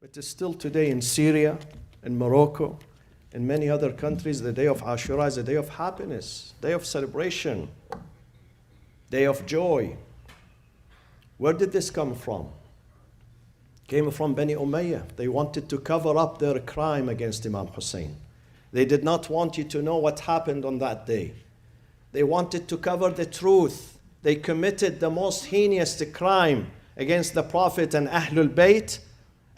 It is still today in Syria, in Morocco, in many other countries, the day of Aashura is a day of happiness, day of celebration, day of joy. Where did this come from? Came from Bani Umayyah. They wanted to cover up their crime against Imam Hussain. They did not want you to know what happened on that day. They wanted to cover the truth. They committed the most heinous crime against the Prophet and Ahlul Bayt,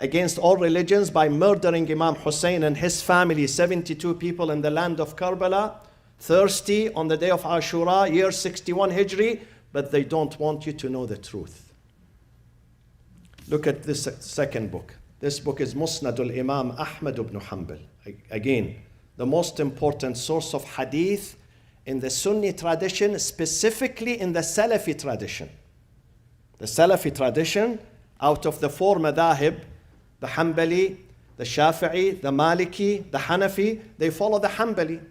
against all religions, by murdering Imam Hussain and his family, 72 people in the land of Karbala, thirsty on the day of Aashura, year 61 Hijri, but they don't want you to know the truth. Look at this second book. This book is Musnad al-Imam Ahmed ibn Humbal. Again, the most important source of hadith in the Sunni tradition, specifically in the Salafi tradition. The Salafi tradition, out of the four madahib, the Hanbali, the Shafi'i, the Maliki, the Hanafi, they follow the Hanbali.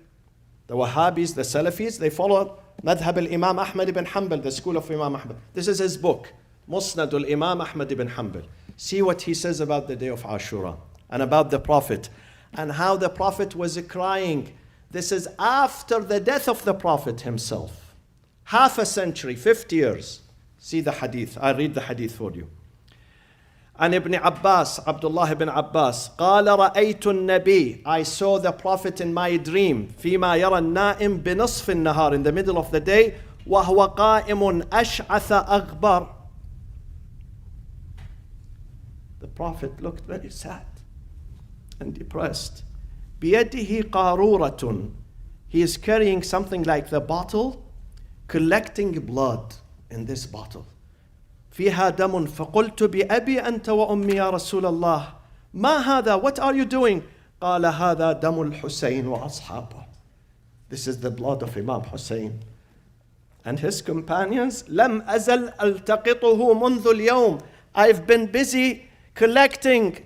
The Wahhabis, the Salafis, they follow Madhab al-Imam Ahmed ibn Humbal, the school of Imam Ahmed. This is his book, Musnad al-Imam Ahmed ibn Humbal. See what he says about the day of Aashura and about the Prophet and how the Prophet was crying. This is after the death of the Prophet himself. Half a century, 50 years. See the hadith. I read the hadith for you. عن ابن عباس, Abdullah ibn Abbas, قال رأيت النبي, I saw the Prophet in my dream, فيما يرى النائم بنصف النهار, in the middle of the day, وهو قائم أشعث أغبر. The Prophet looked very sad and depressed. بيده قارورة, he is carrying something like the bottle, collecting blood in this bottle. فيها دم فقلت بأبي أنت وأمي يا رسول الله ما هذا, what are you doing? قال هذا دم الحسين وأصحابه. This is the blood of Imam Hussain and his companions. لم أزل ألتقطه منذ اليوم, I've been busy collecting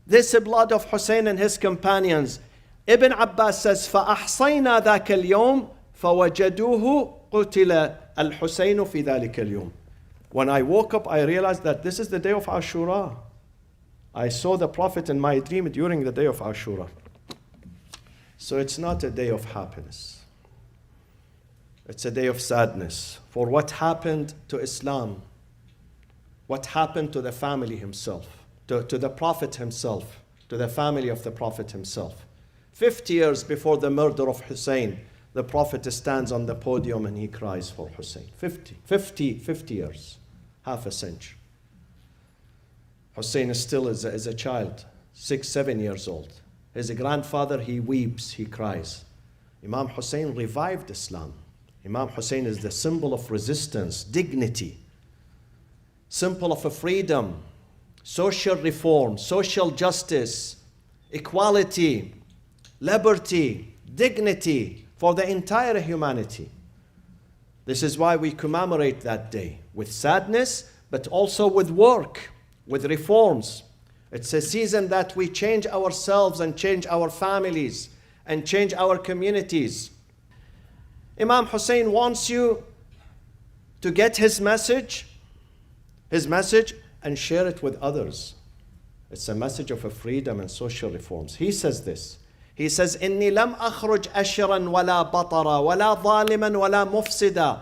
this blood of Hussain and his companions. Ibn Abbas says فأحصينا ذاك اليوم فوجدوه قتل الحسين في ذلك اليوم. When I woke up, I realized that this is the day of Aashura. I saw the Prophet in my dream during the day of Aashura. So it's not a day of happiness. It's a day of sadness for what happened to Islam, what happened to the family himself, to the Prophet himself, to the family of the Prophet himself. 50 years before the murder of Hussain, the Prophet stands on the podium and he cries for Hussain. 50 years, half a century. Hussain is still as a child, 6-7 years old. His grandfather, he weeps, he cries. Imam Hussain revived Islam. Imam Hussain is the symbol of resistance, dignity, symbol of a freedom, social reform, social justice, equality, liberty, dignity, for the entire humanity. This is why we commemorate that day with sadness, but also with work, with reforms. It's a season that we change ourselves and change our families and change our communities. Imam Hussain wants you to get his message and share it with others. It's a message of a freedom and social reforms. He says this. He says, إني لم أخرج أشرا ولا بطرا ولا ظالما ولا مفسدا.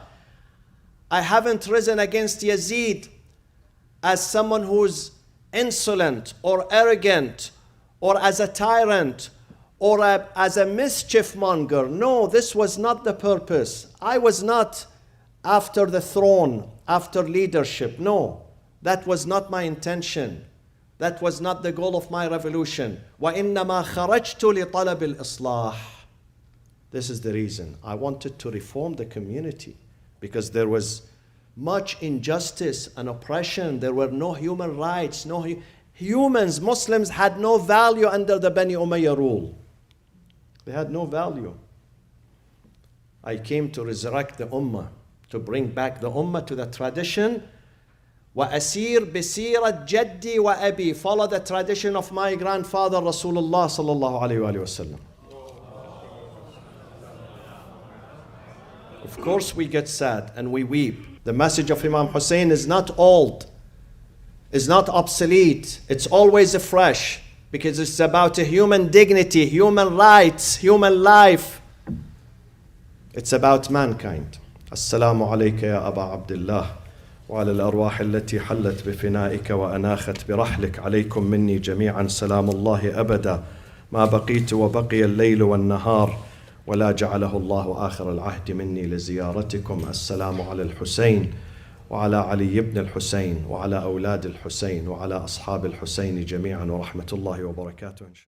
I haven't risen against Yazid as someone who's insolent or arrogant or as a tyrant or as a mischief monger. No, this was not the purpose. I was not after the throne, after leadership. No, that was not my intention. That was not the goal of my revolution. وَإِنَّمَا خَرَجْتُ لِطَلَبِ الْإِصْلَاحِ. This is the reason. I wanted to reform the community because there was much injustice and oppression. There were no human rights. Humans, Muslims had no value under the Bani Umayyah rule. They had no value. I came to resurrect the Ummah, to bring back the Ummah to the tradition. وَأَسِيرْ بِسِيرَةْ جَدِّي وَأَبِي. Follow the tradition of my grandfather Rasulullah sallallahu alayhi wa sallam. Of course we get sad and we weep. The message of Imam Hussain is not old. is not obsolete. It's always fresh because it's about human dignity, human rights, human life. It's about mankind. Assalamu alayka ya Aba Abdullah wa ala al-arwah allati hallat bifina'ika wa anakhat birahlik alaykum minni jami'an salamullahi abada ma baqitu wa baqiya al-layl wal-nahar wa la ja'alahu Allahu akhir al-ahdi minni li ziyaratikum. Assalamu ala al-Hussain وعلى علي بن الحسين وعلى أولاد الحسين وعلى أصحاب الحسين جميعا ورحمة الله وبركاته.